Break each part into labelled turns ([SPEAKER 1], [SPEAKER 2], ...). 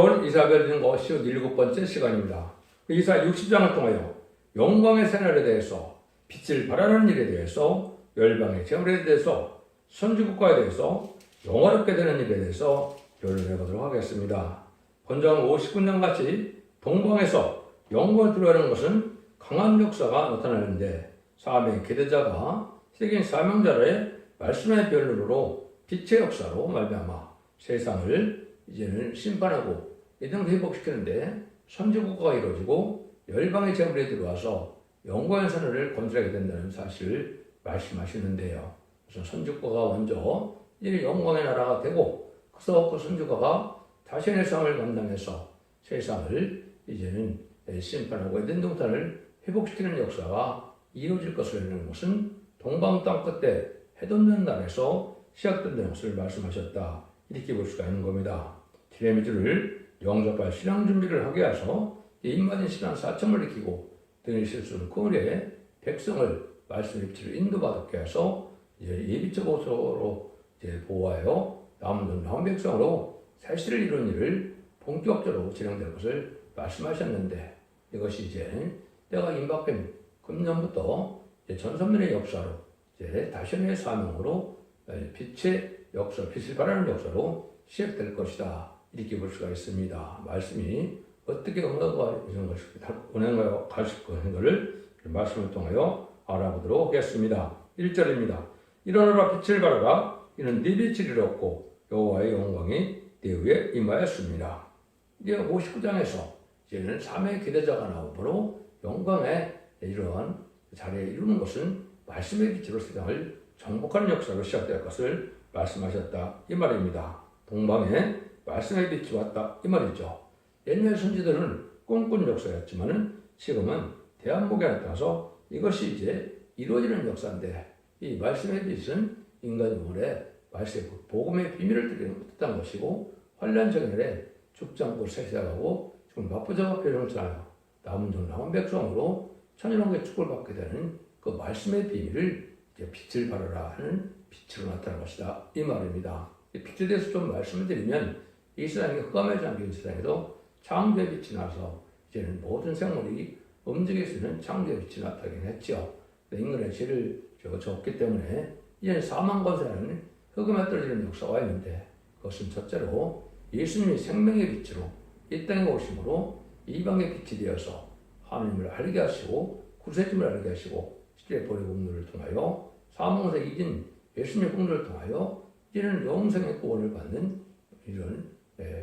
[SPEAKER 1] 오늘 이사벨 읽는 거 57번째 시간입니다. 이사 60장을 통하여 영광의 새날에 대해서, 빛을 발하는 일에 대해서, 열방의 재물에 대해서, 선지국가에 대해서, 영화롭게 되는 일에 대해서 결론해 보도록 하겠습니다. 본장 59장 같이 동방에서 영광을 들어가는 것은 강한 역사가 나타나는데, 사명의 기대자가 새긴 사명자의 말씀의 변론으로 빛의 역사로 말미암아 세상을 이제는 심판하고 이등 회복시키는데 선지국가가 이루어지고 열방의 재물이 들어와서 영광의 선을 건설하게 된다는 사실을 말씀하시는데요. 그래서 선지국가가 먼저 이제 영광의 나라가 되고, 그래서 그 선지국가가 자신의 삶을 감당해서 세상을 이제는 심판하고 에덴 동산을 회복시키는 역사가 이루어질 것을 하는 것은 동방 땅 끝에 해돋 없는 날에서 시작된다는 것을 말씀하셨다, 이렇게 볼 수가 있는 겁니다. 디레미주를 영접할 신앙 준비를 하게 해서 입맞은 신앙 사청을 익히고 등의 실수는 그 후에 백성을 말씀의 빛으로 인도받게 해서 예비적 옷으로 보호하여 남은 한 백성으로 새시를 이룬 일을 본격적으로 진행될 것을 말씀하셨는데, 이것이 이제 때가 임박된 금년부터 전선민의 역사로 다시의 사명으로 빛의 역사, 빛을 발하는 역사로 시작될 것이다, 이렇게 볼 수가 있습니다. 말씀이 어떻게 은행과 가실 것인가를 말씀을 통하여 알아보도록 하겠습니다. 1절입니다. 일어나라, 빛을 발하라. 이는 네 빛을 이뤘고 여호와의 영광이 네 위에 임하였습니다. 이제 59장에서 이제는 삼의 기대자가 나오므로 영광의 이러한 자리에 이루는 것은 말씀의 빛으로 세상을 정복하는 역사로 시작될 것을 말씀하셨다, 이 말입니다. 동방에 말씀의 빛이 왔다, 이 말이죠. 옛날 선지들은 꿈꾼 역사였지만은 지금은 대한복에 나타나서 이것이 이제 이루어지는 역사인데, 이 말씀의 빛은 인간 우물에 말씀의 복음의 비밀을 뜻한 것이고, 환란 정열에 죽지 않고 세세하고 지금 바쁘자가 표현하여 남은 정당한 백성으로 천일왕국의 축복을 받게 되는 그 말씀의 비밀을 이제 빛을 발하라 하는 빛으로 나타날 것이다, 이 말입니다. 이 빛에 대해서 좀 말씀을 드리면, 이 세상에 흑암에 잠긴 세상에도 창조의 빛이 나서 이제는 모든 생물이 움직일 수 있는 창조의 빛이 나타나긴 했죠. 인간의 죄를 졌기 때문에 이제는 사망 권세라는 흑암에 떨어지는 역사가 있는데, 그것은 첫째로 예수님이 생명의 빛으로 이 땅에 오심으로 이방의 빛이 되어서 하나님을 알게 하시고 구세주를 알게 하시고 시대의 보리 공로를 통하여 사망에서 이긴 예수님의 공로를 통하여 이제는 영생의 구원을 받는 이런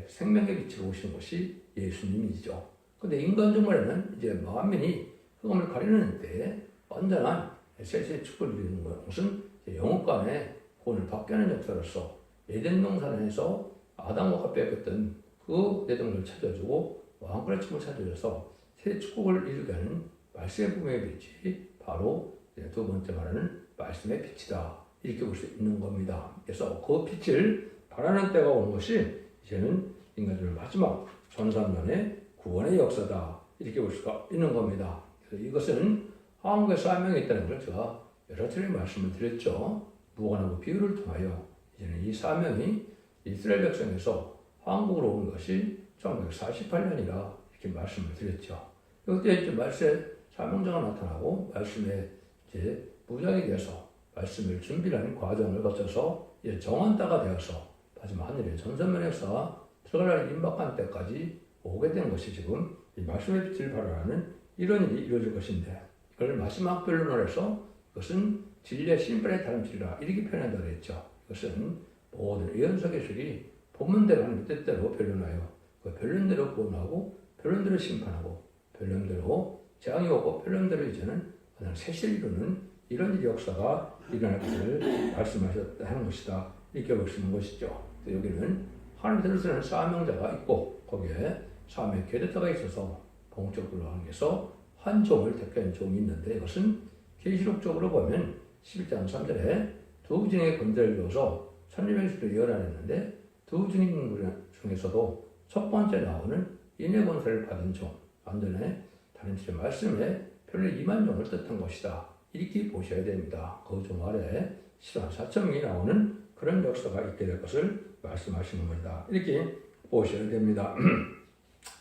[SPEAKER 1] 생명의 빛으로 오신 것이 예수님이죠. 그런데 인간 정말에는 이제 만민이 흑암을 가리는데 완전한 세세의 축복을 누리는 것은 영혼간의 구원을 받게 하는 역사로서 에덴 동산에서 아담과 하와 빼앗겼던 그 내동을 찾아주고 왕권의 축복을 찾아줘서 새 축복을 이루게 하는 말씀의 분명의 빛이 바로 두 번째 말하는 말씀의 빛이다, 이렇게 볼 수 있는 겁니다. 그래서 그 빛을 발하는 때가 오는 것이 이제는 인간들의 마지막 전산만의 구원의 역사다, 이렇게 볼 수가 있는 겁니다. 그래서 이것은 한국의 사명이 있다는 걸 제가 여러 차례 말씀을 드렸죠. 무관하고 비유를 통하여 이제는 이 사명이 이스라엘 백성에서 한국으로 온 것이 1948년이라 이렇게 말씀을 드렸죠. 이때 이제 말씀의 사명자가 나타나고 말씀의 이제 무장이 되어서 말씀을 준비하는 과정을 거쳐서 이제 정한 때가 되어서 마지막 하늘의 전선면 역사가 들어가는 임박한 때까지 오게 된 것이 지금 이 말씀의 빛을 발하는 이런 일이 이루어질 것인데, 이걸 마지막 변론을 해서 이것은 진리의 심판의 다름질이라 이렇게 표현한다고 했죠. 이것은 모든 예언서기술이 본문대로 하는 뜻대로 변론하여 그 변론대로 구원하고 변론대로 심판하고 변론대로 재앙이 오고 변론대로 이제는 그냥 새시를 이루는 이런 일 역사가 일어날 것을 말씀하셨다 하는 것이다, 이렇게 볼 수 있는 것이죠. 여기는 하나님께서 쓰는 사명자가 있고 거기에 사명의 계대자가 있어서 본격적으로 하는 데서 한 종을 택한 종이 있는데, 이것은 계시록적으로 보면 11장 3절에 두 증의 건재를 이루어서 천리명수도 예언하였는데, 두 증인 중에서도 첫 번째 나오는 인의 권세를 받은 종, 완전히 다른 뜻의 말씀에 별로 2만 종을 뜻한 것이다, 이렇게 보셔야 됩니다. 그 종 아래 14,000명이 나오는 그런 역사가 있게 될 것을 말씀하시는 겁니다. 이렇게 보셔야 됩니다.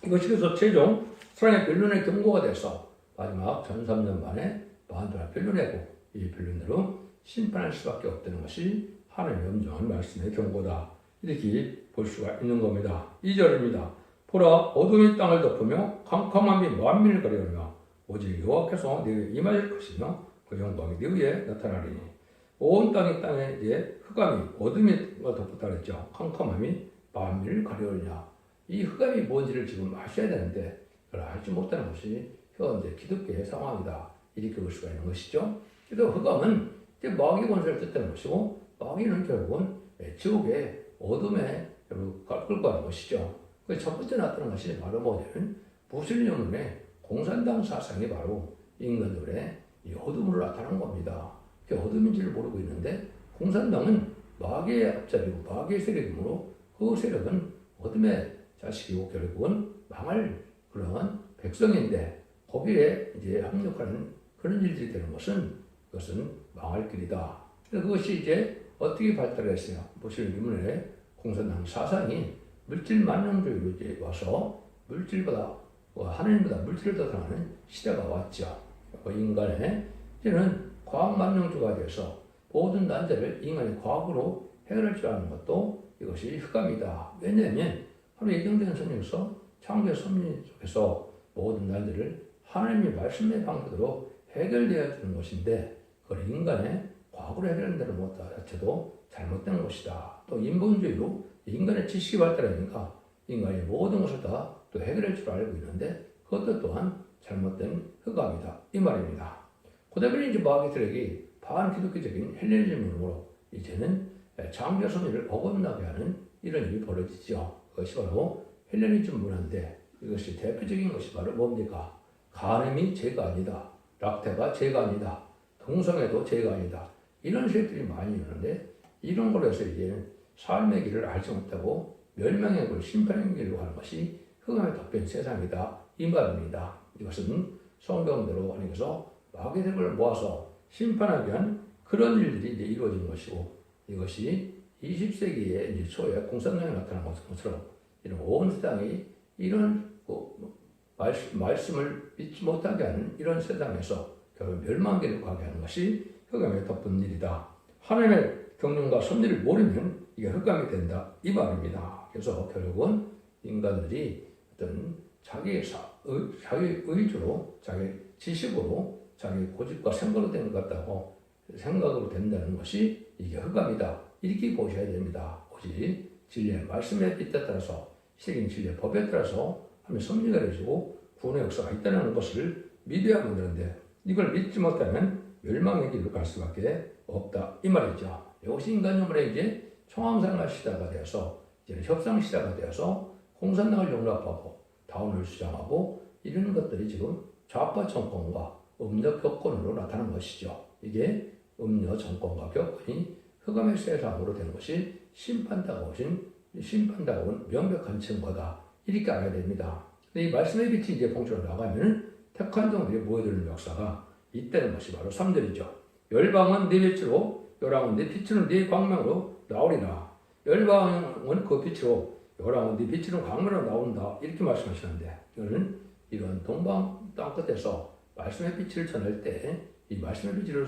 [SPEAKER 1] 이것이 그래서 최종 사랑의 변론의 경고가 돼서 마지막 전 3년 만에 반도를 변론하고 이 변론대로 심판할 수밖에 없다는 것이 하나님의 엄정한 말씀의 경고다. 이렇게 볼 수가 있는 겁니다. 2절입니다. 보라 어둠이 땅을 덮으며 캄캄함이 만민을 가려우며 오직 여호와께서 네 위에 임하실 것이며 그 영광이 네 위에 나타나리니 온 땅에 이제 흑암이 어둠이 덮었다 그랬죠. 캄캄함이 만민을 가려우냐. 이 흑암이 뭔지를 지금 아셔야 되는데 그걸 알지 못하는 것이 현재 기독교의 상황이다. 이렇게 볼 수가 있는 것이죠. 그래서 흑암은 이제 마귀 권세를 뜻하는 것이고 마귀는 결국은 지옥의 어둠에 끌고 가는 것이죠. 첫 번째 나타난 것이 바로 뭐냐면 무슬림의 공산당 사상이 바로 인간들의 이 어둠으로 나타난 겁니다. 그게 어둠인지를 모르고 있는데 공산당은 마귀의 앞잡이고 마귀의 세력이므로 그 세력은 어둠의 자식이고 결국은 망할 그러한 백성인데 거기에 이제 합력하는 그런 일들이 되는 것은 그것은 망할 길이다. 그것이 이제 어떻게 발달했어요? 무슬림의 공산당 사상이 물질 만능주의로 이제 와서 물질보다 하나님보다 물질을 더 사랑하는 시대가 왔죠. 인간의 이제는 과학 만능주의가 돼서 모든 난제를 인간의 과학으로 해결할 줄 아는 것도 이것이 흑암이다. 왜냐하면 하루 예정된 성경에서 창조의 섭리 속에서 모든 난제를 하나님의 말씀의 방법으로 해결되어야 되는 것인데 그걸 인간의 과학으로 해결한다는 것 자체도 잘못된 것이다. 또 인본주의로 인간의 지식이 발달하니까 인간이 모든 것을 다 또 해결할 줄 알고 있는데 그것도 또한 잘못된 흑암이다. 이 말입니다. 고대별이 이제 마귀 세력이 반기독교적인 헬레니즘으로 이제는 창조 섭리를 어긋나게 하는 이런 일이 벌어지죠. 그것이 바로 헬레니즘 문화인데 이것이 대표적인 것이 바로 뭡니까? 간음이 죄가 아니다. 낙태가 죄가 아니다. 동성애도 죄가 아니다. 이런 세력들이 많이 있는데 이런 걸로 해서 이제는 삶의 길을 알지 못하고 멸망의 길, 심판의 길로 가는 것이 흑암에 덮인 세상이다. 이 말입니다. 이것은 성경대로 하나님께서 마귀들을 모아서 심판하기 위한 그런 일들이 이제 이루어진 것이고 이것이 20세기의 이제 초에 공산당에 나타난 것처럼 이런 온 세상이 이런 말씀을 믿지 못하게 하는 이런 세상에서 결국 멸망기로 가게 하는 것이 흑암에 덮은 일이다. 하나님의 경륜과 섭리를 모르면 이게 흑암이 된다. 이 말입니다. 그래서 결국은 인간들이 어떤 자기 의지로, 자기 지식으로, 자기 고집과 생각으로 된 것 같다고 생각으로 된다는 것이 이게 흑암이다. 이렇게 보셔야 됩니다. 오직 진리의 말씀의 빛에 따라서 새긴 진리의 법에 따라서 하면 섭리가 이루어지고 구원의 역사가 있다는 것을 믿어야만 되는데 이걸 믿지 못하면 멸망의 길로 갈 수밖에 없다. 이 말이죠. 이것이 인간 유물의 이제 청황생활 시대가 되어서 이제 협상 시대가 되어서 공산당을 용납하고 다운을 주장하고 이런 것들이 지금 좌파 정권과 음녀 격권으로 나타난 것이죠. 이게 음녀 정권과 격권이 흑암의 세상으로 되는 것이 심판다고 온 명백한 증거다. 이렇게 알아야 됩니다. 근데 이 말씀의 빛이 이제 봉처로 나가면 택한 종들이 모여드는 역사가 있다는 것이 바로 3절이죠. 열방은 네 빛으로 요랑은 네 빛으로 네 광명으로 나오리라. 열방은 그 빛으로 요랑은 네 빛으로 광명으로 나온다. 이렇게 말씀하시는데 이거는 이런 동방 땅끝에서 말씀의 빛을 전할 때 이 말씀의 빛을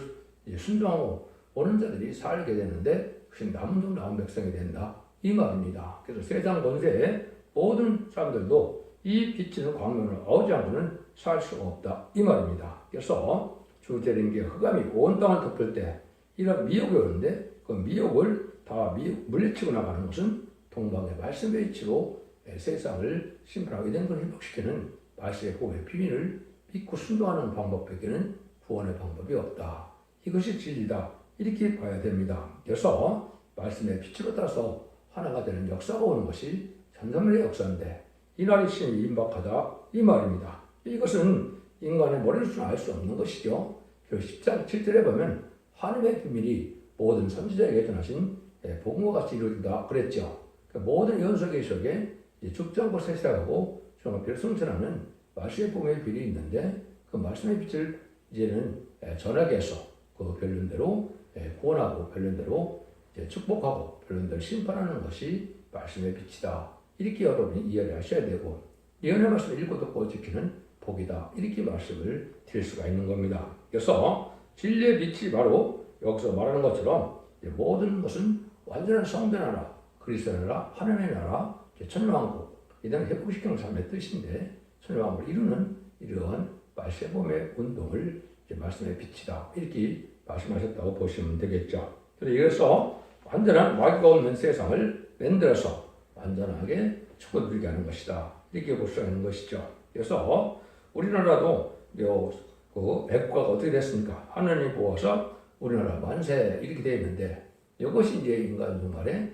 [SPEAKER 1] 순종하고 오는 자들이 살게 되는데 그것이 남은 종 남은 백성이 된다. 이 말입니다. 그래서 세상 권세의 모든 사람들도 이 빛은 광명으로 나오지 않고는 살 수가 없다. 이 말입니다. 그래서 주제된 게 흑암이 온 땅을 덮을 때 이런 미혹이 오는데 그 미혹을 다 물리치고 나가는 것은 동방의 말씀의 빛으로 세상을 심판하게 된 걸 회복시키는 말씀의 복의 비밀을 믿고 순종하는 방법밖에는 구원의 방법이 없다. 이것이 진리다. 이렇게 봐야 됩니다. 그래서 말씀의 빛으로 따라서 하나가 되는 역사가 오는 것이 전산물의 역사인데 이날이 신이 임박하다. 이 말입니다. 이것은 인간의 머리로서는 알 수 없는 것이죠. 10장 7절에 보면 하나님의 비밀이 모든 선지자에게 전하신 복음과 같이 이루어진다 그랬죠. 모든 연속의 속에 죽정부터 시작하고 종합별 성천하는 말씀의 복음의 빛이 있는데 그 말씀의 빛을 이제는 전하게 해서 그 변론대로 구원하고 변론대로 축복하고 변론대로 심판하는 것이 말씀의 빛이다. 이렇게 여러분이 이해를 하셔야 되고 예언의 말씀을 읽고 듣고 지키는 복이다. 이렇게 말씀을 드릴 수가 있는 겁니다. 그래서 진리의 빛이 바로 여기서 말하는 것처럼 모든 것은 완전한 성대 나라, 그리스도의 나라, 하나님의 나라, 천년왕국 이런 회복시키는 삶의 뜻인데 천년왕국을 이루는 이러한 말세봄의 운동을 말씀의 빛이다. 이렇게 말씀하셨다고 보시면 되겠죠. 그래서 완전한 마귀가 없는 세상을 만들어서 완전하게 축복드리게 하는 것이다. 이렇게 볼 수 있는 것이죠. 그래서 우리나라도 그 백과가 어떻게 됐습니까? 하느님 보아서 우리나라 만세 이렇게 되어 있는데 이것이 이제 인간 중간에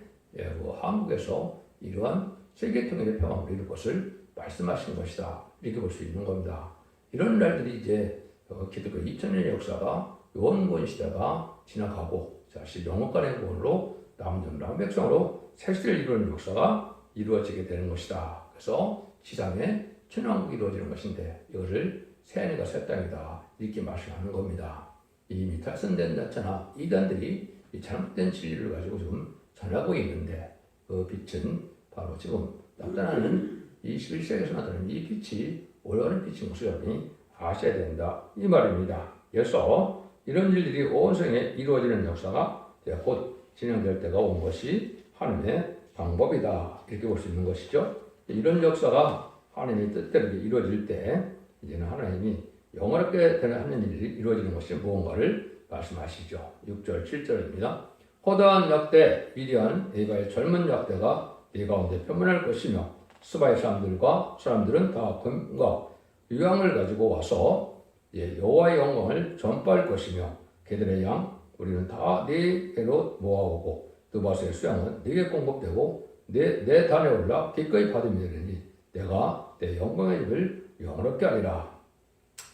[SPEAKER 1] 한국에서 이러한 세계통일의 평화를 이룰 것을 말씀하신 것이다. 이렇게 볼 수 있는 겁니다. 이런 날들이 이제 기독교 2000년의 역사가 원권 시대가 지나가고 사실 영원간의 구원으로 남전 백성으로 새 시대를 이루는 역사가 이루어지게 되는 것이다. 그래서 지상에 천왕국이 이루어지는 것인데 이것을 새 하늘과 새 땅이다. 이렇게 말씀하는 겁니다. 이미 탈선된 자체나 이단들이 이 잘못된 진리를 가지고 좀 전하고 있는데 그 빛은 바로 지금 나타나는 21세기에서 나타나는 이 빛이 올바른 빛인 것을 여러분이 아셔야 된다. 이 말입니다. 그래서 이런 일들이 온 세상에 이루어지는 역사가 곧 진행될 때가 온 것이 하나님의 방법이다. 이렇게 볼 수 있는 것이죠. 이런 역사가 하나님의 뜻대로 이루어질 때 이제는 하나님이 영원하게 하는 일이 이루어지는 것이 무언가를 말씀하시죠. 6절, 7절입니다. 허다한 약대, 위대한 네가의 젊은 약대가 네 가운데 편문할 것이며 스바의 사람들은 다 금과 유황을 가지고 와서 여호와의 영광을 전파할 것이며 그들의 양 우리는 다 네게로 모아오고 드바스의 수양은 네게 공급되고 내 단에 올라 기꺼이 받으며 되니 내가 내 영광의 입을 영원롭게 하리라.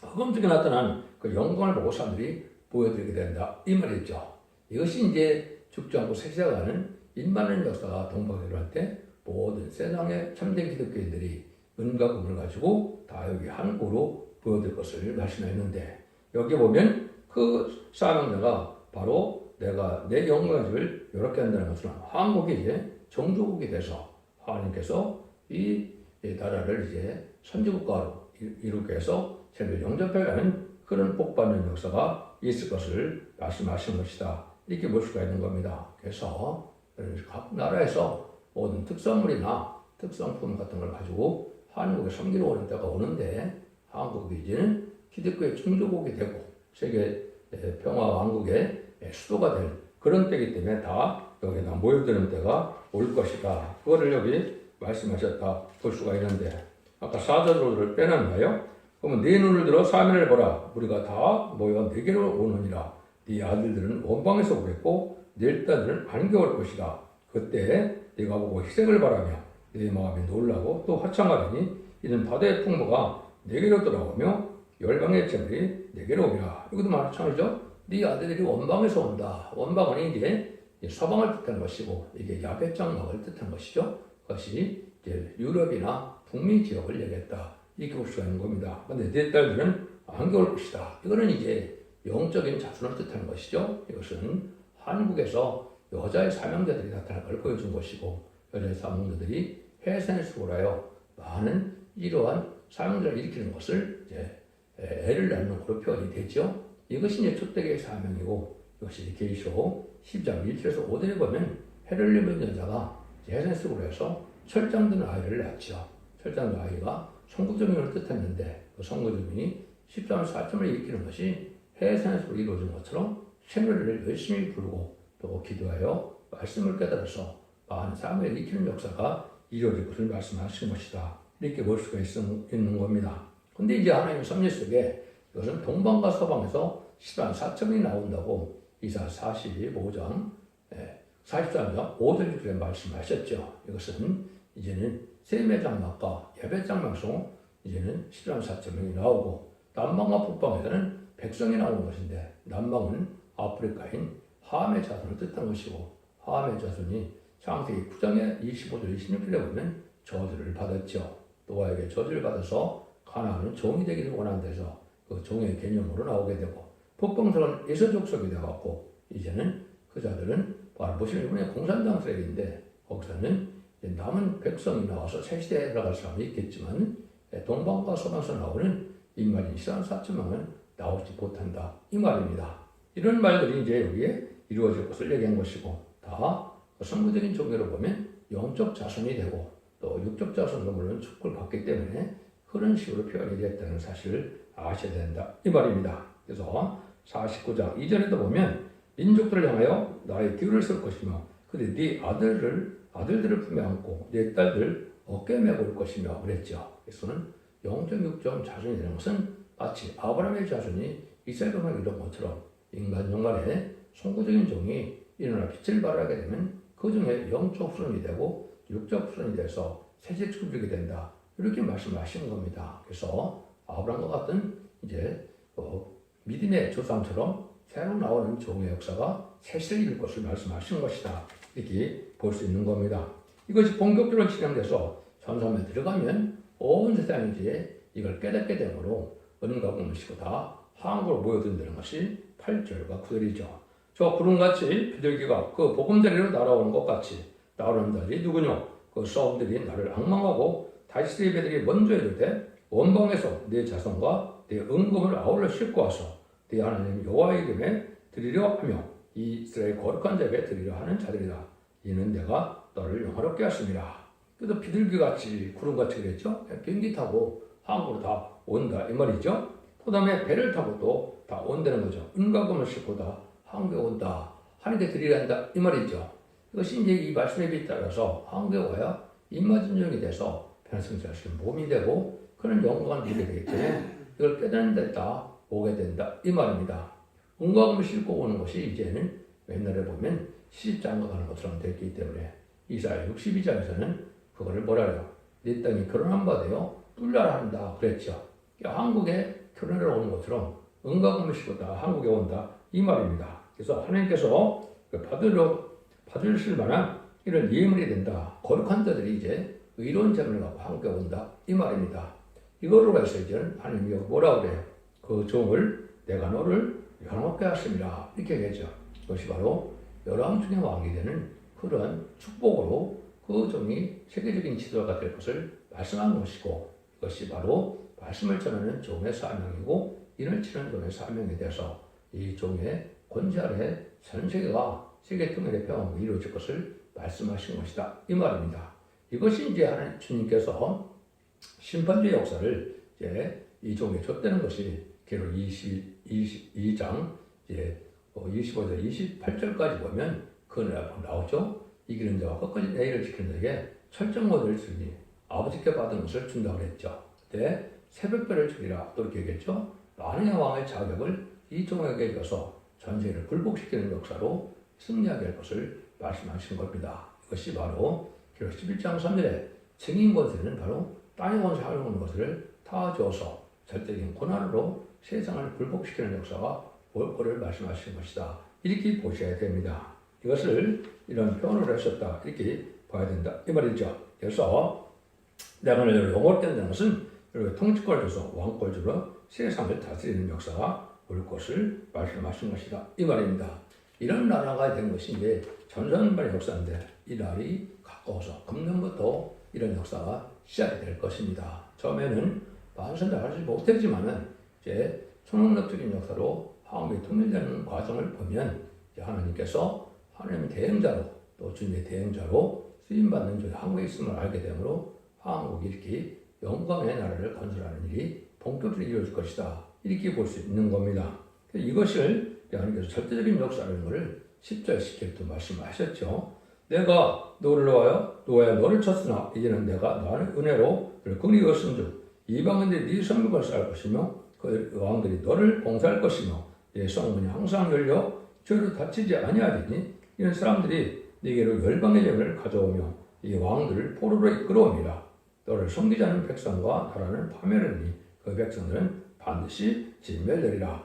[SPEAKER 1] 흑암중에 나타난 그 영광을 보고 사람들이 보여드리게 된다. 이 말이죠. 이것이 이제 죽지 않고 세세가는 인만의 역사가 동방으로 할 때 모든 세상의 참된 기독교인들이 은과 금을 가지고 다 여기 한국으로 보여드릴 것을 말씀했는데 여기 보면 그 사명자가 바로 내가 내 영광의 집을 이렇게 한다는 것은 한국이 이제 정조국이 돼서 하나님께서 이 나라를 이제 선지국가로 이루게 해서 세계를 영접해가는 그런 복받는 역사가 있을 것을 말씀하신 것이다. 이렇게 볼 수가 있는 겁니다. 그래서 각 나라에서 모든 특산물이나 특산품 같은 걸 가지고 한국에 섬기러 오는 때가 오는데 한국이 이제는 기독교의 충조국이 되고 세계 평화 왕국의 수도가 될 그런 때이기 때문에 다 여기다 모여드는 때가 올 것이다. 그거를 여기 말씀하셨다 볼 수가 있는데 아까 4절을 빼놨나요? 그러면 네 눈을 들어 사면을 보라. 우리가 다 모여 네게로 오느니라. 네 아들들은 원방에서 오겠고 네 딸들은 안겨올 것이다. 그때 네가 보고 희생을 바라며 네 마음이 놀라고 또 화창하리니 이는 바다의 풍부가 네게로 돌아오며 열방의 재물이 네게로 오리라. 이것도 마찬가지죠. 네 아들들이 원방에서 온다. 원방은 이제 서방을 뜻하는 것이고 이게 야벳 장막을 뜻하는 것이죠. 그것이 이제 유럽이나 북미 지역을 얘기했다. 이렇게 볼 수가 있는 겁니다. 그런데 네 딸들은 안겨올 것이다. 이거는 이제 영적인 자손을 뜻하는 것이죠. 이것은 한국에서 여자의 사명자들이 나타날 걸 보여준 것이고 여자의 사명자들이 해산에서 오라여 많은 이러한 사명자를 일으키는 것을 이제 애를 낳는 것으로 표현이 되죠. 이것이 이제 초대교의 사명이고 이것이 계시록 10장 1절에서 5절에 보면 해를 입은 여자가 해산에서 오라여서 철장든 아이를 낳죠. 철장든 아이가 성구조민을 뜻했는데 그 성구조민이 13월 4점을 일으키는 것이 해산에서 이루어진 것처럼 생일을 열심히 부르고 또 기도하여 말씀을 깨달아서 많은 삶을 일으키는 역사가 이루어질 것을 말씀하신 것이다. 이렇게 볼 수가 있는 겁니다. 근데 이제 하나님의 섭리 속에 이것은 동방과 서방에서 13만 4천이 나온다고 이사 45장 43장 5절 6절에 말씀하셨죠. 이것은 이제는 셈의 장막과 야벳 장막에서 이제는 13만 4천명이 나오고 남방과 북방에서는 백성이 나오는 것인데 남방은 아프리카인 함의 자손을 뜻하는 것이고 함의 자손이 창세기 9장의 25절 26절에 보면 저주를 받았죠. 노아에게 저주를 받아서 가나안은 종이 되기를 원한 데서 그 종의 개념으로 나오게 되고 북방서는 에서족속이 되어갖고 이제는 그 자들은 바로 보시면 이번에 공산당 세력인데 거기서는 남은 백성이 나와서 새 시대에 들어갈 사람이 있겠지만 동방과 서방에서 나오는 인간이 4천명은 나오지 못한다 이 말입니다. 이런 말들이 이제 여기에 이루어질 것을 얘기한 것이고 다 성부적인 종교로 보면 영적 자손이 되고 또 육적 자손도 물론 축복을 받기 때문에 그런 식으로 표현이 됐다는 사실을 아셔야 된다 이 말입니다. 그래서 49장 이전에도 보면 민족들을 향하여 나의 기울을 쓸 것이며 그들이 네 아들들을 품에 안고 네 딸들 어깨에 메고 올 것이며 그랬죠. 그래서는 영적 육적 자손이 되는 것은 마치 아브라함의 자손이 이삭을 이룬 것처럼 인간 영간에 송구적인 종이 일어나 빛을 발하게 되면 그 중에 영적 후손이 되고 육적 후손이 돼서 세세축적이 된다. 이렇게 말씀하시는 겁니다. 그래서 아브라함과 같은 이제 믿음의 조상처럼 새로 나오는 종의 역사가 세세를 이룰 것을 말씀하시는 것이다. 이렇게 볼 수 있는 겁니다. 이것이 본격적으로 진행돼서 전삼에 들어가면 온 세상이 이제 이걸 깨닫게 되므로 은과 공식이 다 한국으로 모여든다는 것이 8절과 9절이죠. 저 구름같이 비둘기가 그 보금자리로 날아오는 것 같이 나오는 자들이 누구뇨? 그 싸움들이 나를 앙망하고 다시스의 배들이 먼저 이르되 원방에서 내 자손과 내 은금을 아울러 싣고 와서 내 하나님 여호와의 이름에 드리려 하며 이 이스라엘 거룩한 자에게 드리려 하는 자들이다. 이는 내가 너를 영화롭게 하심이라. 그래도 비둘기같이 구름같이 그랬죠. 비행기 타고 한국으로 다 온다 이 말이죠. 그 다음에 배를 타고 또 다 온다는 거죠. 은과 금을 싣고 다 한국에 온다. 하나님께 드리려 한다 이 말이죠. 이것이 이제 이 말씀에 따라서 한국에 와야 인마진정이 돼서 변성자신 몸이 되고 그런 영광을 누리게 되기 때문에 이걸 깨닫는 데다 오게 된다 이 말입니다. 은과 금을 싣고 오는 것이 이제는 옛날에 보면 시집장가 가는 것처럼 됐기 때문에 이사야 62장에서는 그거를 뭐라요? 네 땅이 결혼한 바 되어 뿔나라 한다 그랬죠. 한국에 결혼하러 오는 것처럼 은과 금을 싣고 다 한국에 온다 이 말입니다. 그래서 하나님께서 받으실 만한 이런 예물이 된다. 거룩한 자들이 이제 의로운 재물을 갖고 한국에 온다 이 말입니다. 이거로 해서 이제 하나님이 뭐라 그래요? 그 종을 내가 너를 영화롭게 하심이라 이렇게 얘기하죠. 그것이 바로 열왕 중의 왕이 되는 그런 축복으로 그 종이 세계적인 지도자가 될 것을 말씀한 것이고 이것이 바로 말씀을 전하는 종의 사명이고 인을 치는 종의 사명에 대해서 이 종의 권세 아래 전 세계가 세계 통일의 평화가 이루어질 것을 말씀하신 것이다 이 말입니다. 이것이 이제 하나님 주님께서 심판주의 역사를 이제 이 종에 줬다는 것이 계로 22장 이제 25절 28절까지 보면 그 나오죠. 이기는 자와 끝까지 내 일을 지키는 자에게 철저한 것을 주니 아버지께 받은 것을 준다고 했죠. 그때 새벽별을 주리라 또 이렇게 얘기했죠. 만왕의 왕의 자격을 이 종에게 줘서 전세를 굴복시키는 역사로 승리하게 할 것을 말씀하신 겁니다. 이것이 바로 11장 3절에 증인 권세는 바로 땅의 권세하는 것을 다 주어서 절대적인 고난으로 세상을 굴복시키는 역사가 올 거를 말씀하신 것이다. 이렇게 보셔야 됩니다. 이것을 이런 표현으로 하셨다. 이렇게 봐야 된다. 이 말이죠. 그래서 내가 너를 영원롭게 한다는 것은 여러분 통치권을 줘서 왕권을 주러 세상을 다스리는 역사가 올 것을 말씀하신 것이다. 이 말입니다. 이런 나라가 된 것이 이제 전선반의 역사인데 이 날이 가까워서 금년부터 이런 역사가 시작이 될 것입니다. 처음에는 만선을 하지 못했지만은 이제 초능력적인 역사로 한국이 통일되는 과정을 보면 이제 하나님께서 하나님의 대행자로 또 주님의 대행자로 쓰임받는 중에 한국에 있음을 알게 되므로 한국이 이렇게 영광의 나라를 건설하는 일이 본격적으로 이루어질 것이다. 이렇게 볼 수 있는 겁니다. 이것을 하나님께서 절대적인 역사라는 것을 10절 10절부터 말씀하셨죠. 내가 너를 놓아야 너를 쳤으나 이제는 내가 나는 은혜로 너를 긍휼히 여겼은즉 이방인들이 네 성벽을 쌓을 것이며 그 왕들이 너를 봉사할 것이며 내 성문이 항상 열려 죄로 다치지 아니하리니 이런 사람들이 네게로 열방의 재물을 가져오며 이 왕들을 포로로 이끌어오니라. 너를 섬기지 않는 백성과 나라는 파멸하니 그 백성들은 반드시 진멸되리라.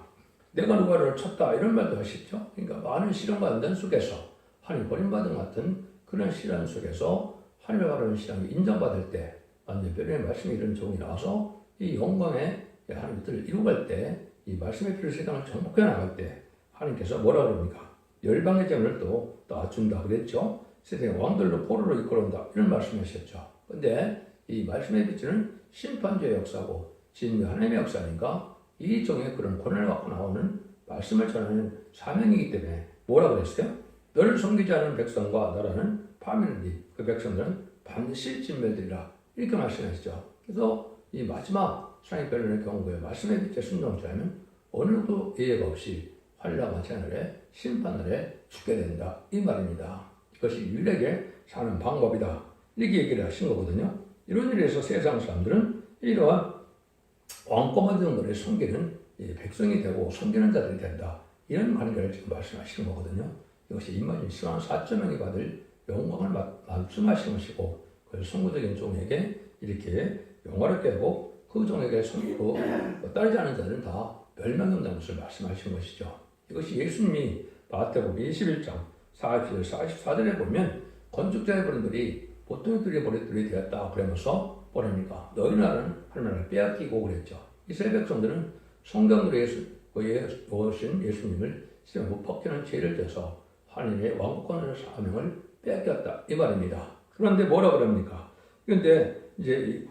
[SPEAKER 1] 내가 누가를 쳤다 이런 말도 하시죠. 그러니까 많은 시련과 연단 속에서 하나님 버림받은 같은 그런 시련 속에서 하나님의 바라는 신앙이 인정받을 때 완전 별의 말씀이 이런 종이 나와서 이 영광의 하나님의 뜻을 이루갈 때 이 말씀의 필요 세상을 정복해 나갈 때 하나님께서 뭐라 그럽니까? 열방의 재물을 또 준다 그랬죠. 세상의 왕들로 포로로 이끌어온다. 이런 말씀하셨죠. 근데 이 말씀의 빛은 심판주의 역사고 진리 하나님의 역사니까 이 종의 그런 고난을 갖고 나오는 말씀을 전하는 사명이기 때문에 뭐라 그랬어요? 너를 섬기지 않은 백성과 나라는 파멸이니 그 백성들은 반드시 진멸되리라. 이렇게 말씀하시죠. 그래서 이 마지막 사랑의 변론의 경우에 말씀의 빛에 순종하지 않으면 어느 누구도 예외가 없이 환란과 재난에 심판날에 죽게 된다. 이 말입니다. 이것이 유일하게 사는 방법이다. 이렇게 얘기를 하신 거거든요. 이런 일에서 세상 사람들은 이러한 왕권받은 것을 섬기는 백성이 되고 섬기는 자들이 된다. 이런 관계를 지금 말씀하시는 거거든요. 이것이 임마님 신앙 4.0이 받을 영광을 말씀하시는 것이고 그 성구적인 종에게 이렇게 영화롭게 하고 그 종에게 섬기고 따르지 않은 자들은 다 멸망한다는 것을 말씀하시는 것이죠. 이것이 예수님이 마태복음 21장 40절 44절에 보면 건축자의 버림들이 보통의 들의 버림들이 되었다 그러면서 뭐랍니까? 너희 나라는 하나님을 빼앗기고 그랬죠. 이스라엘 백성들은 성경으로 오신 예수님을 못 박혀는 죄를 져서 하나님의 왕권의 사명을 빼앗겼다 이 말입니다. 그런데 뭐라 그럽니까? 그런데 이제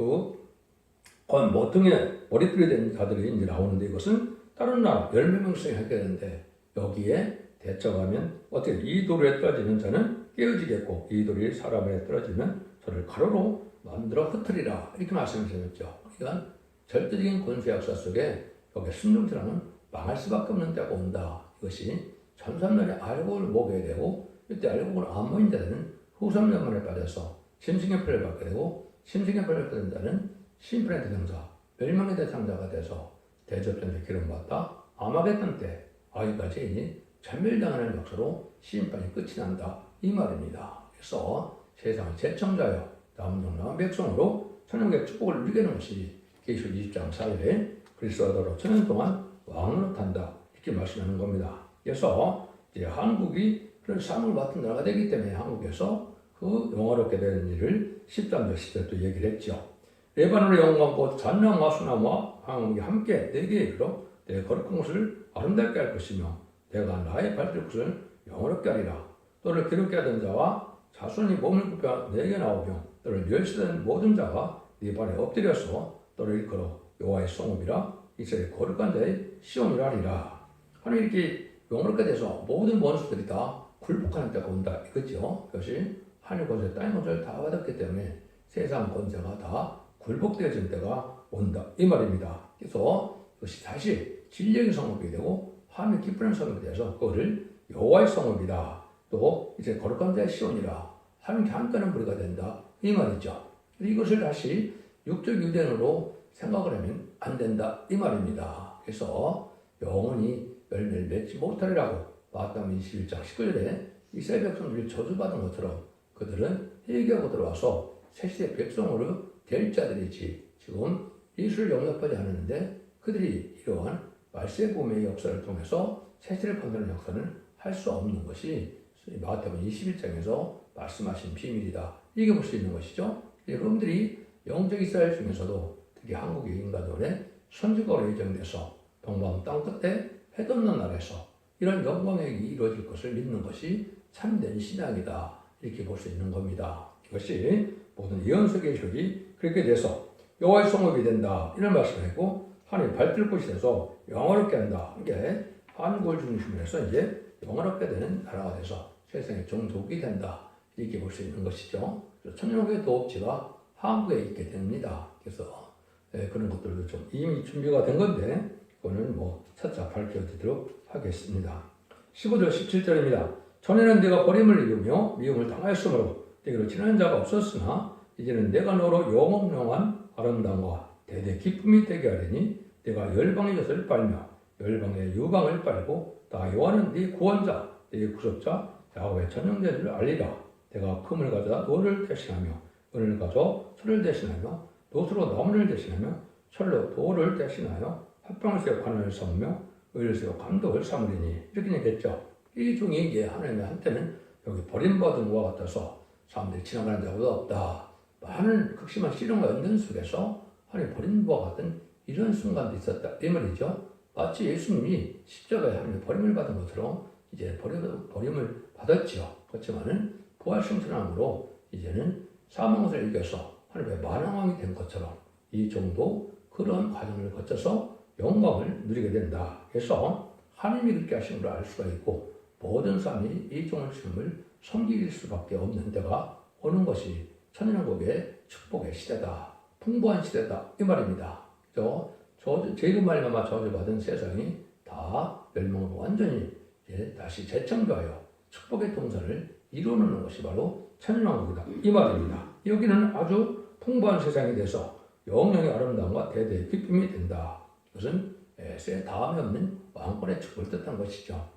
[SPEAKER 1] 보통의 머리띠이 된 자들이 이제 나오는데 이것은 다른 나라 열매명성이 하게 되는데 여기에 대처하면 어떻게 이 돌에 떨어지는 자는 깨어지겠고 이 돌이 사람에 떨어지면 저를 가로로 만들어 흩으리라 이렇게 말씀하셨죠. 그러니까 절대적인 권세 역사 속에 여기 순종자라는 망할 수밖에 없는 때가 온다. 이것이 전삼년에 알곡을 먹여야 되고 이때 알곡을 안 먹인 자들은 후삼년만에 빠져서 심승의 표를 받게 되고 심승의 표를 받은 자는 심판의 대상자, 멸망의 대상자가 돼서 대접전에 기름받다 아마겟돈 때 아기까지 전멸당하는 역사로 심판이 끝이 난다. 이 말입니다. 그래서 세상의 제청자여 남종남 백성으로 천년의 축복을 누리게 하는 것이 계시록 20장 4절에 그리스도로 천년 동안 왕으로 탄다. 이렇게 말씀하는 겁니다. 그래서 이제 한국이 그런 사명을 맡은 나라가 되기 때문에 한국에서 그 영화롭게 되는 일을 13절 10절 또 얘기를 했죠. 레바논의 영광꽃 잔나무와 수나무와 한국이 함께 네 개의 그로 내 거룩한 곳을 아름답게 할 것이며 내가 나의 발길 곳을 영화롭게 하리라. 너를 기롭게 하던 자와 자손이 몸을 굽혀 내게 나오며 너를 멸시하는 모든 자가 네 발에 엎드려서 너를 이끌어 여호와의 성읍이라 이스라엘 거룩한 자의 시온이라 하리라. 하나님 이렇게 영화롭게 돼서 모든 원수들이 다 굴복하는 때가 온다. 이거죠. 그것이 하늘 권세 땅의 권세를 다 받았기 때문에 세상 권세가 다 굴복되어진 때가 온다. 이 말입니다. 그래서 그것이 다시 진리의 성읍이 되고 하나님의 기쁘는 성읍이 돼서 그거를 여호와의 성읍이다. 또 이제 거룩한 자의 시온이라 하나님께 함께하는 무리가 된다. 이 말이죠. 이것을 다시 육적 유대인으로 생각을 하면 안 된다. 이 말입니다. 그래서 영원히 열매를 맺지 못하리라고 마태복음 21장 19절에 이스라엘 백성들이 저주받은 것처럼 그들은 회개하고 들어와서 새시대 백성으로 될 자들이지 지금 예수를 영접하지 않았는데 그들이 이러한 말세의 봄의 역사를 통해서 새시대를 판단하는 역사는 할 수 없는 것이 마태복음 21장에서 말씀하신 비밀이다. 이게 볼 수 있는 것이죠. 여러분들이 영적 이스라엘 중에서도 특히 한국의 인간들의 선지자로 예정돼서 동방 땅 끝에 해도 없는 나라에서 이런 영광의 일이 이루어질 것을 믿는 것이 참된 신앙이다. 이렇게 볼 수 있는 겁니다. 이것이 모든 예언서 계시록이 그렇게 돼서 여호와의 성읍이 된다. 이런 말씀을 했고 하나님 발들 곳이 돼서 영화롭게 한다. 이게 한국을 중심으로 해서 이제 영화롭게 되는 나라가 돼서 세상의 종족이 된다. 이렇게 볼 수 있는 것이죠. 천년국의 도업지가 한국에 있게 됩니다. 그래서 그런 것들도 좀 이미 준비가 된 건데 그거는 차차 밝혀드리도록 하겠습니다. 15절 17절입니다. 전에는 내가 버림을 입으며 미움을 당하였으므로 내게로 지나는 자가 없었으나 이제는 내가 너로 영원한 아름다움과 대대 기쁨이 되게 하리니 내가 열방의 젖을 빨며 열방의 유방을 빨고 나 여호와는 네 구원자 네 구속자 야훼의 전능된 줄 알리라. 내가 금을 가져다 노를 대신하며 은을 가져 철을 대신하며 노수로 나무를 대신하며 철로 돌을 대신하여 합병을 세워 관을 삼으며 의를 세워 감독을 삼으리니 이렇게 얘기했죠. 이 중에 이제 하나님의 한때는 여기 버림받은 것과 같아서 사람들이 지나가는 자가 없다. 많은 극심한 시련과 연단 속에서 하나님 버림과 같은 이런 순간도 있었다. 이 말이죠. 마치 예수님이 십자가에 하나님 버림을 받은 것처럼 이제 버림을 받았죠. 그렇지만은 부활승 천왕으로 이제는 사망을 이겨서 하나님의 만왕왕이 된 것처럼 이 종도 그런 과정을 거쳐서 영광을 누리게 된다. 그래서 하나님이 그렇게 하신 걸 알 수가 있고 모든 사람이 이 종을 주님을 섬길 수밖에 없는 때가 오는 것이 천년왕국의 축복의 시대다. 풍부한 시대다. 이 말입니다. 제 이름 말미암아 저주받은 세상이 다 멸망으로 완전히 다시 재창조하여 축복의 동산을 이루는 것이 바로 천년왕국이다. 이 말입니다. 여기는 아주 풍부한 세상이 돼서 영영의 아름다움과 대대의 기쁨이 된다. 이것은 에스의 다음에 없는 왕권의 축복을 뜻한 것이죠.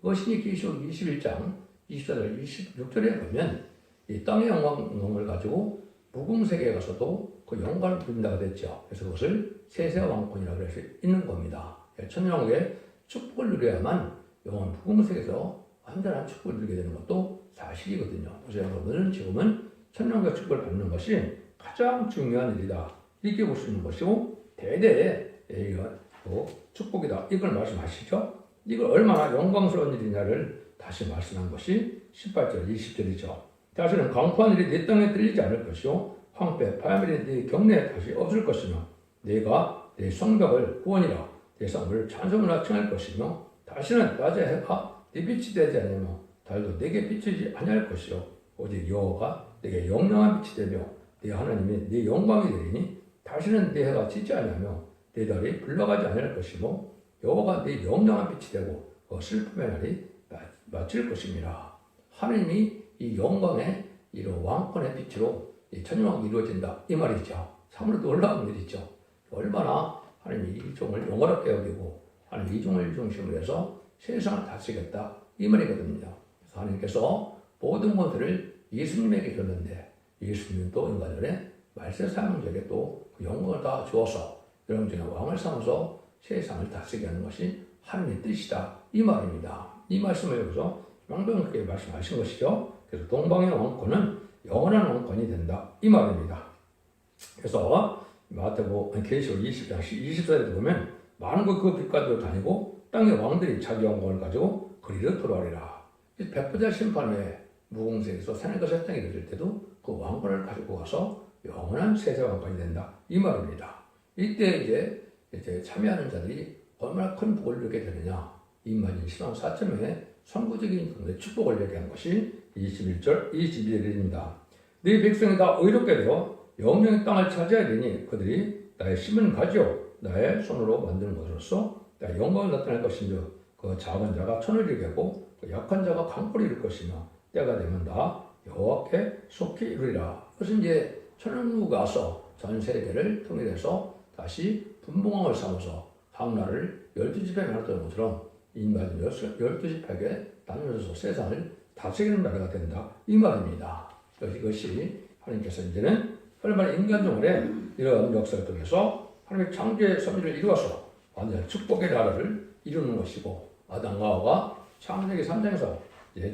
[SPEAKER 1] 이것이 계시록 21장 24절 26절에 보면 이 땅의 영광을 가지고 무궁세계에 가서도 그 영광을 누린다가 됐죠. 그래서 그것을 세세 왕권이라고 할 수 있는 겁니다. 천년왕국의 축복을 누려야만 영원 무궁세계에서 완전한 축복을 누리게 되는 것도 사실이거든요. 그래서 여러분은 지금은 천년왕국의 축복을 받는 것이 가장 중요한 일이다. 이렇게 볼 수 있는 것이고 대대의 축복이다. 이걸 말씀하시죠. 이걸 얼마나 영광스러운 일이냐를 다시 말씀한 것이 18절, 20절이죠. 다시는 강포한 일이 내 땅에 들리지 않을 것이요 황폐, 파멸이 네 경내에 다시 없을 것이며 내가 내 성벽을 구원이라 내 성을 찬송으로 칭할 것이며 다시는 낮에 해가 네 빛이 되지 않으며 달도 내게 비추지 아니할 것이요 오직 여호와가 내게 영영한 빛이 되며 네 하나님이 네 영광이 되리니 다시는 네 해가 지지 아니하며 네 달이 불러가지 아니할 것이며 여호와가 네 영영한 빛이 되고 그 슬픔의 날이 마칠 것입니다. 하나님이 이 영광의 이런 왕권의 빛으로 이 천년왕국이 이루어진다 이 말이죠. 참으로 놀라운 일이죠. 얼마나 하나님이 이 종을 영원하게 여기고 하나님 이 종을 중심으로 해서 세상을 다스리겠다 이 말이거든요. 그래서 하나님께서 모든 것들을 예수님에게 줬는데 예수님은 또 인간들의 말세 사명자에게 또 그 영광을 다 주어서 여러분 중에 왕을 삼아서 세상을 다스리게 하는 것이 하나님의 뜻이다 이 말입니다. 이 말씀을 여기서 명백하게 말씀하신 것이죠. 그래서 동방의 왕권은 영원한 왕권이 된다 이 말입니다. 그래서 마태복음 계시록 20장 24절에 보면 만국 그 빛가대로 다니고 땅의 왕들이 자기 영광을 가지고 그리로 돌아오리라. 백부자 심판 후에 무공세에서 산에서 세상이 이루어질 때도 그 왕권을 가지고 가서 영원한 세세 왕권이 된다 이 말입니다. 이때 이제 참여하는 자들이 얼마나 큰 복을 누리게 되느냐. 2만 10만 4천 명의 선구적인 축복을 얘기한 것이 21절 22절입니다. 네 백성이 다 의롭게 되어 영영의 땅을 차지해야 되니 그들이 나의 심은 가지요 나의 손으로 만드는 것으로서 나의 영광을 나타낼 것이며 그 작은 자가 천을 이루고 그 약한 자가 강포를 이룰 것이며 때가 되면 다 여호와께 속히 이루리라. 그것은 이제 천년왕국에 와서 전 세계를 통일해서 다시 분봉왕을 삼아서 각 나라를 12지파에 나눴던 것처럼 인간 12지파에게 나누어서 세상을 다스리는 나라가 된다 이 말입니다. 이것이 하나님께서 이제는 얼마나 인간종을에 이런 역사를 통해서 하나님의 창조의 섭리를 이루어서 완전한 축복의 나라를 이루는 것이고 아담과 하와가 창세기 3장에서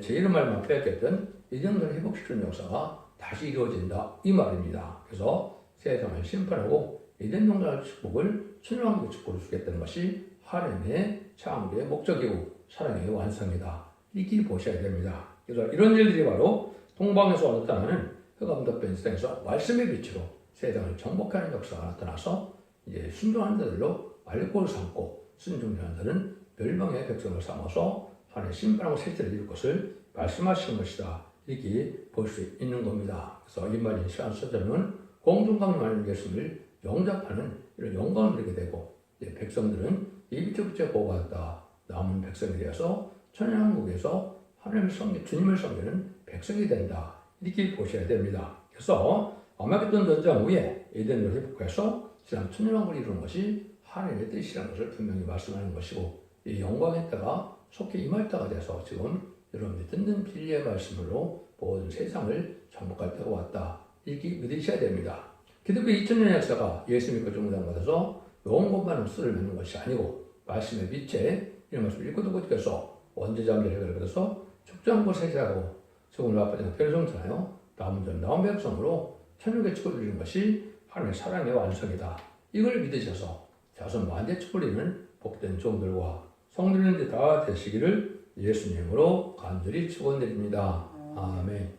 [SPEAKER 1] 제 이름말만 빼앗겼던 이정도를 회복시키는 역사가 다시 이루어진다 이 말입니다. 그래서 세상을 심판하고 에덴 동산의 축복을 천년왕국의 축복을 주겠다는 것이 하나님의 창조의 목적이고 사랑의 완성이다. 이렇게 보셔야 됩니다. 그래서 이런 일들이 바로 동방에서 나타나는 흑암덕변 세상에서 말씀의 빛으로 세상을 정복하는 역사가 나타나서 이제 순종하는 자들로 알고를 삼고 순종하는 자들은 멸망의 백성을 삼아서 하나님의 심판하고 세대를 이룰 것을 말씀하시는 것이다. 이렇게 볼 수 있는 겁니다. 그래서 이만희 시간서점은 공중강림하는 예수를 영접하는 이런 영광을 누리게 되고 백성들은 이 빛에 보호받았다. 남은 백성이 되어서 천년왕국에서 하나님을 주님을 섬기는 백성이 된다. 이렇게 보셔야 됩니다. 그래서 아마겟돈 전쟁 후에 에덴을 회복해서 지난 천년왕국을 이루는 것이 하나님의 뜻이라는 것을 분명히 말씀하는 것이고 이 영광의 때가 속히 임할 때가 돼서 지금 여러분들이 듣는 진리의 말씀으로 모든 세상을 정복할 때가 왔다. 이렇게 믿으셔야 됩니다. 기독교 2000년의 역사가 예수 믿고 중보당받아서 영원 것만 숫을 맺는 것이 아니고 말씀의 빛에 이런 말씀을 읽고 듣고 듣고서 언제 잠들 해결을 받아서 축제한 곳에 세하고 조금을 아빠지는 편성잖아요. 남은 백성으로 천국의 축복을 누리는 것이 하나님의 사랑의 완성이다. 이걸 믿으셔서 자손 만대 축복을 누리는 복된 종들과 성도님들 다 되시기를 예수님으로 간절히 축원드립니다. 아멘.